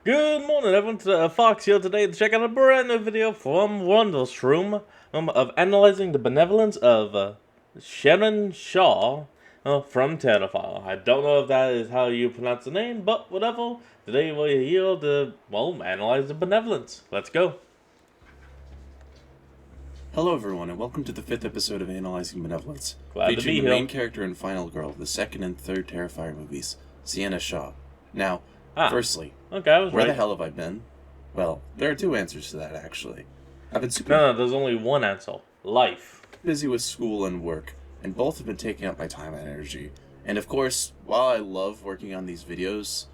Good morning, everyone. Fox here today to check out a brand new video from Wonder's Room of analyzing the benevolence of Sienna Shaw from Terrifier. I don't know if that is how you pronounce the name, but whatever. Today we're here to, analyze the benevolence. Let's go. Hello everyone, and welcome to the 5th episode of Analyzing Benevolence, Glad to be featuring the here. main character and final girl of the second and third Terrifier movies, Sienna Shaw. Now, firstly, okay, I was where right. the hell have I been? Well, there are two answers to that, actually. I've been super No, there's only one answer. Life. busy with school and work, and both have been taking up my time and energy. And of course, while I love working on these videos,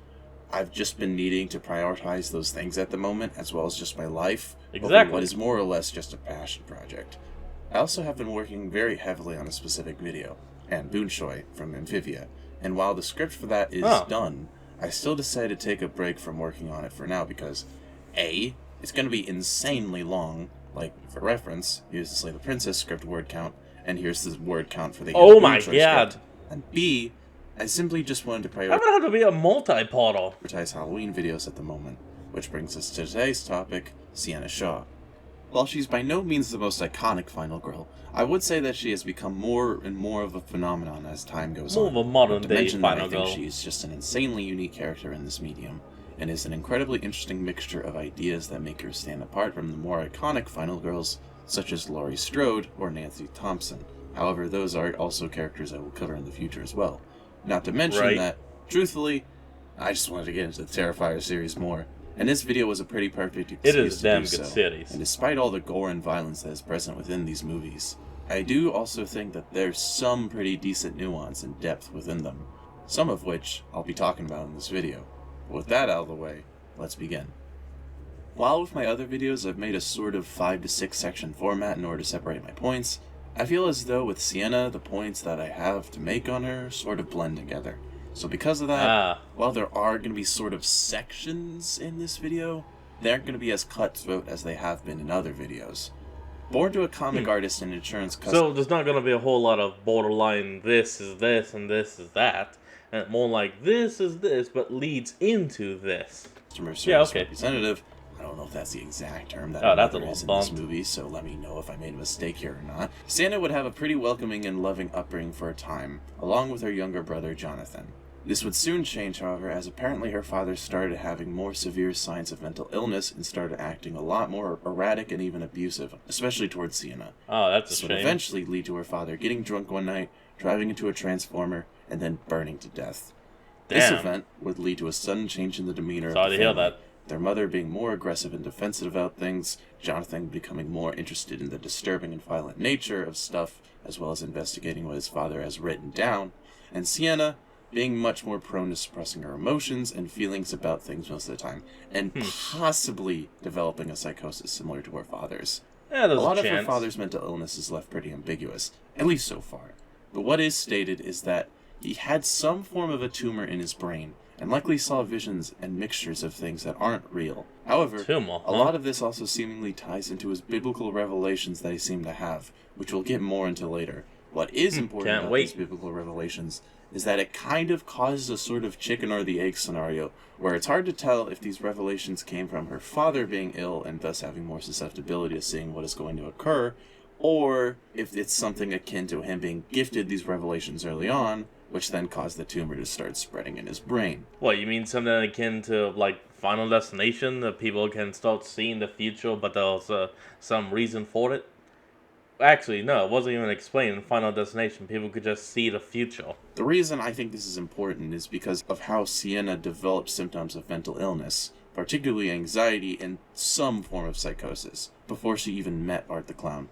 I've just been needing to prioritize those things at the moment, as well as just my life, over what is more or less just a passion project. I also have been working very heavily on a specific video, and Boonshoy from Amphibia, and while the script for that is done, I still decided to take a break from working on it for now because A, it's going to be insanely long. Like, for reference, here's the Slay the Princess script word count, and here's the word count for the Oh my god. script. And B, I simply just wanted to I'm gonna have to be a multi-portal. Prioritize Halloween videos at the moment, which brings us to today's topic, Sienna Shaw. While she's by no means the most iconic final girl, I would say that she has become more and more of a phenomenon as time goes on. More of a modern-day final girl. I think she's just an insanely unique character in this medium, and is an incredibly interesting mixture of ideas that make her stand apart from the more iconic final girls, such as Laurie Strode or Nancy Thompson. However, those are also characters I will cover in the future as well. Not to mention that, truthfully, I just wanted to get into the Terrifier series more, and this video was a pretty perfect excuse It is a damn to do good so. series. And despite all the gore and violence that is present within these movies, I do also think that there's some pretty decent nuance and depth within them, some of which I'll be talking about in this video. But with that out of the way, let's begin. While with my other videos I've made a sort of 5 to 6 section format in order to separate my points, I feel as though with Sienna, the points that I have to make on her sort of blend together. So because of that, while there are going to be sort of sections in this video, they aren't going to be as cutthroat as they have been in other videos. Born to a comic artist and insurance customer... So there's not going to be a whole lot of borderline this is this and this is that. And more like this is this but leads into this. Customer service representative. I don't know if that's the exact term that is in this movie, so let me know if I made a mistake here or not. Sienna would have a pretty welcoming and loving upbringing for a time, along with her younger brother Jonathan. This would soon change, however, as apparently her father started having more severe signs of mental illness and started acting a lot more erratic and even abusive, especially towards Sienna. Oh, that's a shame. This would eventually lead to her father getting drunk one night, driving into a transformer, and then burning to death. Damn. This event would lead to a sudden change in the demeanor of the family. Hear that. Their mother being more aggressive and defensive about things, Jonathan becoming more interested in the disturbing and violent nature of stuff, as well as investigating what his father has written down, and Sienna being much more prone to suppressing her emotions and feelings about things most of the time, and possibly developing a psychosis similar to her father's. Yeah, a lot of her father's mental illness is left pretty ambiguous, at least so far. But what is stated is that he had some form of a tumor in his brain, and likely saw visions and mixtures of things that aren't real. However, a lot of this also seemingly ties into his biblical revelations that he seemed to have, which we'll get more into later. What is important about these biblical revelations is that it kind of causes a sort of chicken or the egg scenario, where it's hard to tell if these revelations came from her father being ill and thus having more susceptibility to seeing what is going to occur, or if it's something akin to him being gifted these revelations early on, which then caused the tumor to start spreading in his brain. What, you mean something akin to, like, Final Destination? That people can start seeing the future, but there's some reason for it? Actually, no, it wasn't even explained in Final Destination. People could just see the future. The reason I think this is important is because of how Sienna developed symptoms of mental illness, particularly anxiety and some form of psychosis, before she even met Art the Clown.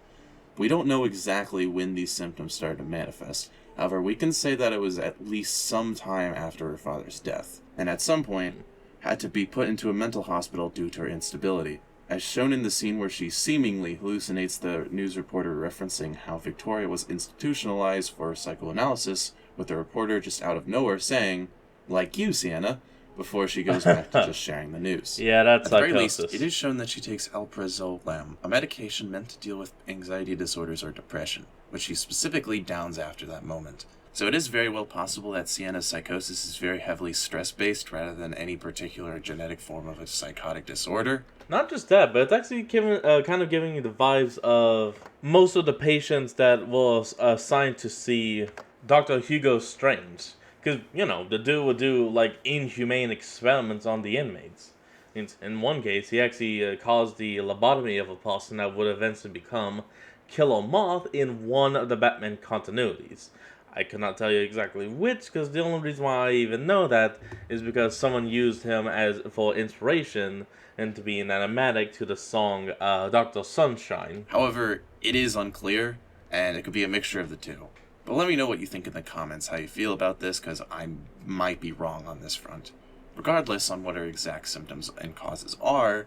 We don't know exactly when these symptoms started to manifest. However, we can say that it was at least some time after her father's death, and at some point had to be put into a mental hospital due to her instability, as shown in the scene where she seemingly hallucinates the news reporter referencing how Victoria was institutionalized for psychoanalysis, with the reporter just out of nowhere saying, "Like you, Sienna," before she goes back to just sharing the news. Yeah, that's At the very psychosis. least, it is shown that she takes alprazolam, a medication meant to deal with anxiety disorders or depression, which she specifically downs after that moment. So it is very well possible that Sienna's psychosis is very heavily stress-based rather than any particular genetic form of a psychotic disorder. Not just that, but it's actually kind of giving you the vibes of most of the patients that was assigned to see Dr. Hugo Strange. Because, the dude would do, like, inhumane experiments on the inmates. In one case, he actually caused the lobotomy of a person that would eventually become Killer Moth in one of the Batman continuities. I could not tell you exactly which, because the only reason why I even know that is because someone used him for inspiration and to be an animatic to the song Dr. Sunshine. However, it is unclear, and it could be a mixture of the two. But let me know what you think in the comments, how you feel about this, because I might be wrong on this front. Regardless on what her exact symptoms and causes are,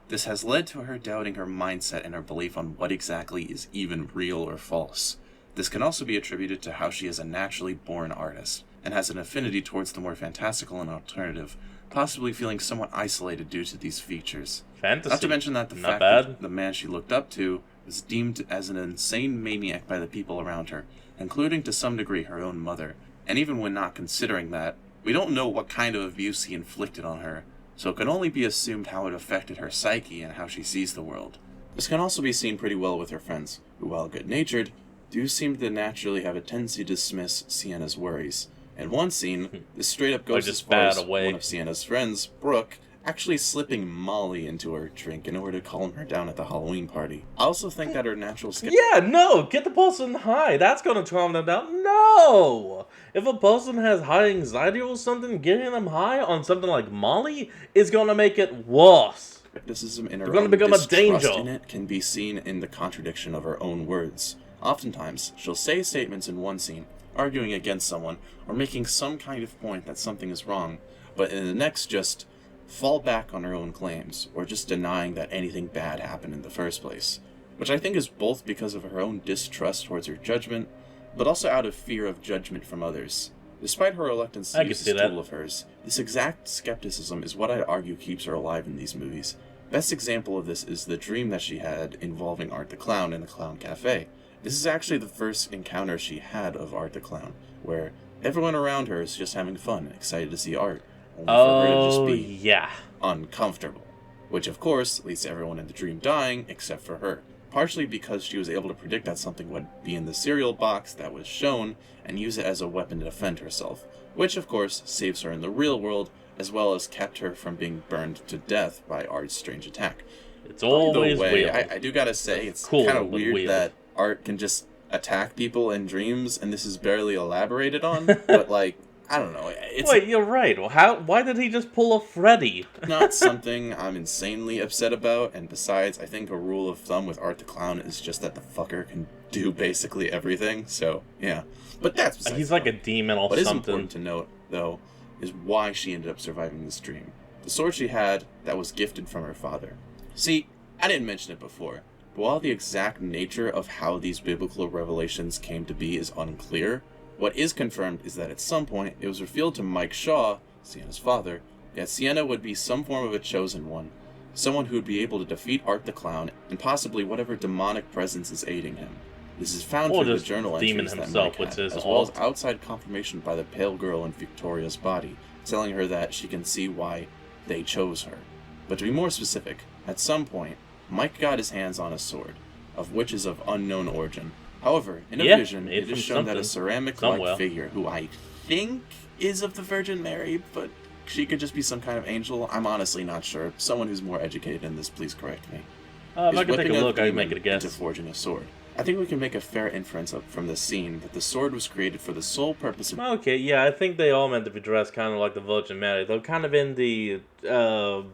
this has led to her doubting her mindset and her belief on what exactly is even real or false. This can also be attributed to how she is a naturally born artist, and has an affinity towards the more fantastical and alternative, possibly feeling somewhat isolated due to these features. Fantasy. Not to mention that the fact that the man she looked up to was deemed as an insane maniac by the people around her, including to some degree her own mother. And even when not considering that, we don't know what kind of abuse he inflicted on her, so it can only be assumed how it affected her psyche and how she sees the world. This can also be seen pretty well with her friends, who, while good-natured, do seem to naturally have a tendency to dismiss Sienna's worries. In one scene, this straight up goes as far as one of Sienna's friends, Brooke, actually slipping Molly into her drink in order to calm her down at the Halloween party. I also think that her natural Yeah, no! Get the person high! That's gonna calm them down. No! If a person has high anxiety or something, getting them high on something like Molly is gonna make it worse. Criticism in her They're gonna own become a distrust danger. in it can be seen in the contradiction of her own words. Oftentimes, she'll say statements in one scene, arguing against someone, or making some kind of point that something is wrong, but in the next just fall back on her own claims, or just denying that anything bad happened in the first place. Which I think is both because of her own distrust towards her judgment, but also out of fear of judgment from others. Despite her reluctance to use this tool of hers, this exact skepticism is what I'd argue keeps her alive in these movies. Best example of this is the dream that she had involving Art the Clown in the Clown Cafe. This is actually the first encounter she had of Art the Clown, where everyone around her is just having fun, excited to see Art, only for her to just be uncomfortable. Which, of course, leads to everyone in the dream dying, except for her. Partially because she was able to predict that something would be in the cereal box that was shown, and use it as a weapon to defend herself. Which, of course, saves her in the real world, as well as kept her from being burned to death by Art's strange attack. It's always weird. I do gotta say, it's cool, kind of weird that Art can just attack people in dreams, and this is barely elaborated on, but, like, I don't know. Wait, you're right. Why did he just pull a Freddy? Not something I'm insanely upset about, and besides, I think a rule of thumb with Art the Clown is just that the fucker can do basically everything, so, yeah. But that's He's like a demon or something. What is important to note, though, is why she ended up surviving this dream. The sword she had that was gifted from her father. See, I didn't mention it before, but while the exact nature of how these biblical revelations came to be is unclear, what is confirmed is that at some point it was revealed to Mike Shaw, Sienna's father, that Sienna would be some form of a chosen one, someone who would be able to defeat Art the Clown and possibly whatever demonic presence is aiding him. This is found through the journal entries that Mike had, as well as outside confirmation by the pale girl in Victoria's body, telling her that she can see why they chose her. But to be more specific, at some point, Mike got his hands on a sword, of which is of unknown origin. However, in a vision, it is shown that a ceramic-like figure, who I think is of the Virgin Mary, but she could just be some kind of angel, I'm honestly not sure. Someone who's more educated in this, please correct me. If I can take a look, I can make it a guess. Into forging a sword. I think we can make a fair inference from the scene that the sword was created for the sole purpose of... Okay, yeah, I think they all meant to be dressed kind of like the Virgin Mary. They're kind of in the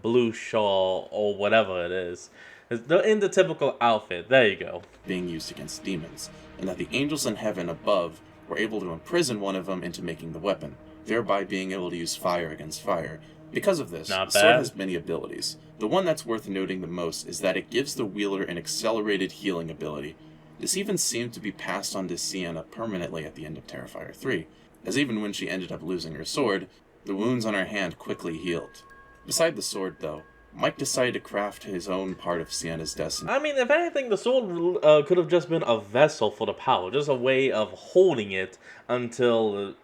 blue shawl or whatever it is. They're in the typical outfit. There you go. Being used against demons, and that the angels in heaven above were able to imprison one of them into making the weapon, thereby being able to use fire against fire. Because of this, the sword has many abilities. The one that's worth noting the most is that it gives the wielder an accelerated healing ability. This even seemed to be passed on to Sienna permanently at the end of Terrifier 3, as even when she ended up losing her sword, the wounds on her hand quickly healed. Beside the sword, though, Mike decided to craft his own part of Sienna's destiny. I mean, if anything, the sword could have just been a vessel for the power, just a way of holding it until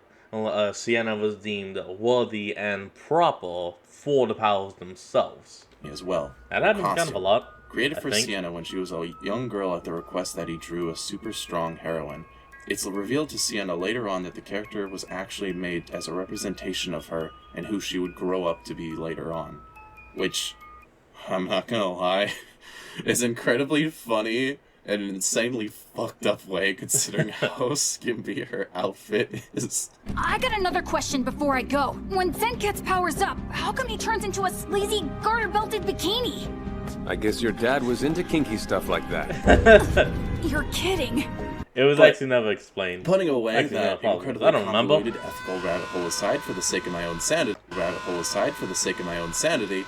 Sienna was deemed worthy and proper for the powers themselves. As well. And that means kind of a lot. Created for Sienna when she was a young girl at the request that he drew a super strong heroine. It's revealed to Sienna later on that the character was actually made as a representation of her and who she would grow up to be later on. Which, I'm not gonna lie, is incredibly funny in an insanely fucked up way considering how skimpy her outfit is. I got another question before I go. When Zenket's powers up, how come he turns into a sleazy, garter-belted bikini? I guess your dad was into kinky stuff like that. You're kidding. It was actually never explained. Putting away Actually, that no, incredibly I don't remember. convoluted ethical rabbit hole aside for the sake of my own sanity,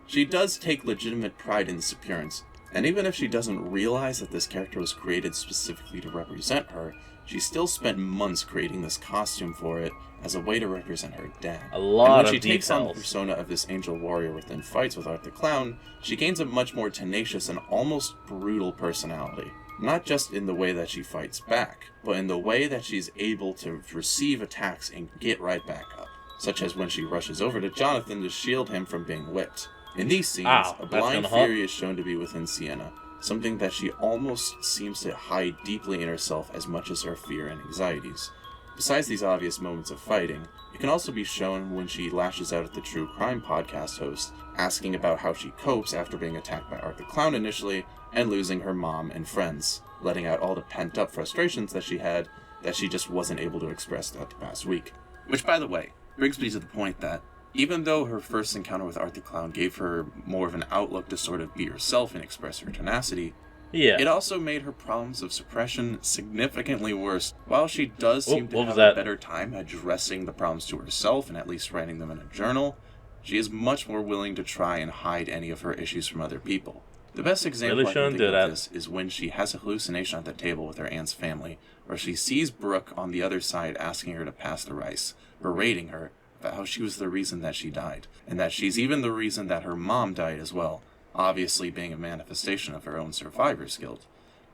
she does take legitimate pride in this appearance. And even if she doesn't realize that this character was created specifically to represent her, she still spent months creating this costume for it as a way to represent her dad. A lot of and when she takes on the details. persona of this angel warrior within fights with Art the Clown, she gains a much more tenacious and almost brutal personality. Not just in the way that she fights back, but in the way that she's able to receive attacks and get right back up. Such as when she rushes over to Jonathan to shield him from being whipped. In these scenes, a blind fury is shown to be within Sienna, something that she almost seems to hide deeply in herself as much as her fear and anxieties. Besides these obvious moments of fighting, it can also be shown when she lashes out at the True Crime podcast host, asking about how she copes after being attacked by Art the Clown initially, and losing her mom and friends, letting out all the pent-up frustrations that she had that she just wasn't able to express throughout the past week. Which, by the way, brings me to the point that even though her first encounter with Art the Clown gave her more of an outlook to sort of be herself and express her tenacity, it also made her problems of suppression significantly worse. While she does seem to have a better time addressing the problems to herself and at least writing them in a journal, she is much more willing to try and hide any of her issues from other people. The best example I can think of this is when she has a hallucination at the table with her aunt's family, where she sees Brooke on the other side asking her to pass the rice, berating her about how she was the reason that she died, and that she's even the reason that her mom died as well, obviously being a manifestation of her own survivor's guilt.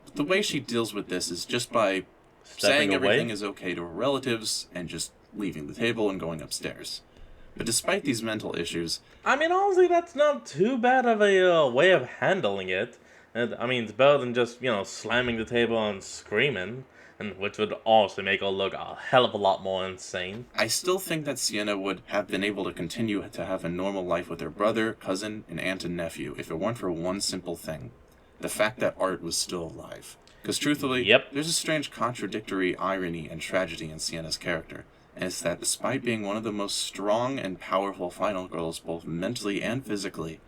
But the way she deals with this is just by saying everything is okay to her relatives and just leaving the table and going upstairs. But despite these mental issues... I mean, honestly, that's not too bad of a way of handling it. I mean, it's better than just, slamming the table and screaming, and which would also make her look a hell of a lot more insane. I still think that Sienna would have been able to continue to have a normal life with her brother, cousin, and aunt and nephew if it weren't for one simple thing. The fact that Art was still alive. Because truthfully, there's a strange contradictory irony and tragedy in Sienna's character. And it's that despite being one of the most strong and powerful final girls both mentally and physically,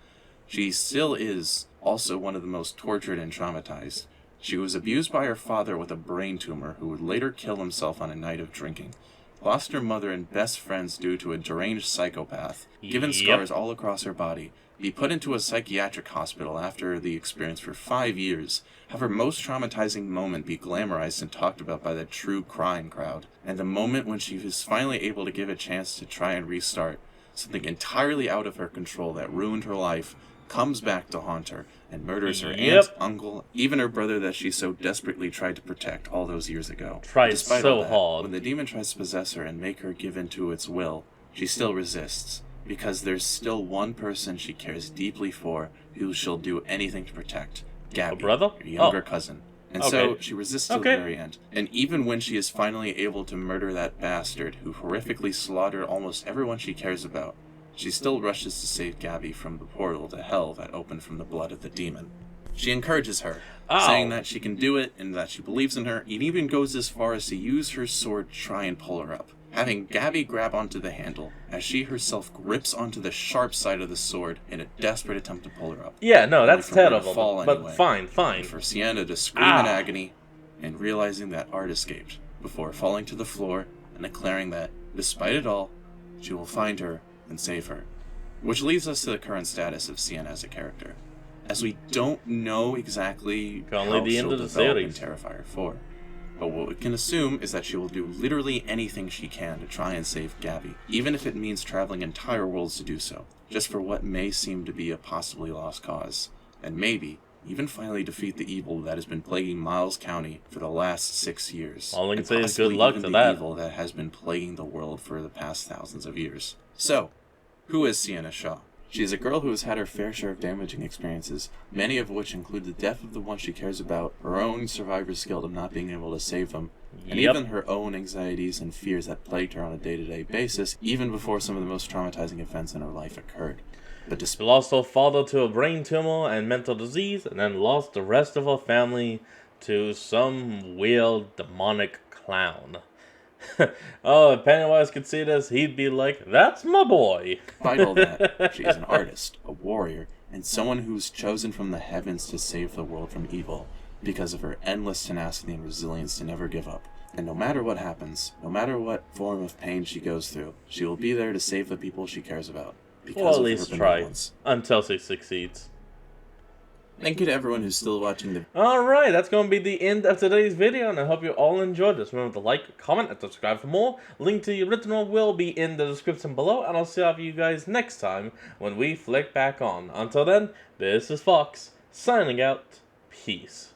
she still is also one of the most tortured and traumatized. She was abused by her father with a brain tumor who would later kill himself on a night of drinking, lost her mother and best friends due to a deranged psychopath, given scars all across her body, be put into a psychiatric hospital after the experience for 5 years, have her most traumatizing moment be glamorized and talked about by the true crime crowd, and the moment when she was finally able to give a chance to try and restart, something entirely out of her control that ruined her life, comes back to haunt her, and murders her aunt, uncle, even her brother that she so desperately tried to protect all those years ago. Despite all that, when the demon tries to possess her and make her give in to its will, she still resists, because there's still one person she cares deeply for who she'll do anything to protect. Gabby, her younger cousin. And so she resists to the very end. And even when she is finally able to murder that bastard who horrifically slaughtered almost everyone she cares about, she still rushes to save Gabby from the portal to hell that opened from the blood of the demon. She encourages her, saying that she can do it and that she believes in her, and even goes as far as to use her sword to try and pull her up, having Gabby grab onto the handle as she herself grips onto the sharp side of the sword in a desperate attempt to pull her up. Yeah, no, that's terrible, but fine. And for Sienna to scream in agony and realizing that Art escaped before falling to the floor and declaring that, despite it all, she will find her and save her. Which leads us to the current status of Sienna as a character, as we don't know exactly how she'll develop in Terrifier 4. But what we can assume is that she will do literally anything she can to try and save Gabby, even if it means traveling entire worlds to do so, just for what may seem to be a possibly lost cause. And maybe even finally defeat the evil that has been plaguing Miles County for the last 6 years. All I can and say is good possibly luck even to the that. evil that has been plaguing the world for the past thousands of years. So, who is Sienna Shaw? She is a girl who has had her fair share of damaging experiences, many of which include the death of the one she cares about, her own survivor's guilt of not being able to save them, and Yep. even her own anxieties and fears that plagued her on a day-to-day basis, even before some of the most traumatizing events in her life occurred. But She despite lost her father to a brain tumor and mental disease, and then lost the rest of her family to some weird demonic clown. Oh, if Pennywise could see this, he'd be like, "That's my boy." all that, she is an artist, a warrior, and someone who's chosen from the heavens to save the world from evil because of her endless tenacity and resilience to never give up. And no matter what happens, no matter what form of pain she goes through, she will be there to save the people she cares about. Because Or at of least her try, benevolence. until she succeeds. Thank you to everyone who's still watching the Alright, that's going to be the end of today's video, and I hope you all enjoyed this. Remember to like, comment, and subscribe for more. Link to the original will be in the description below, and I'll see you guys next time when we flick back on. Until then, this is Fox, signing out. Peace.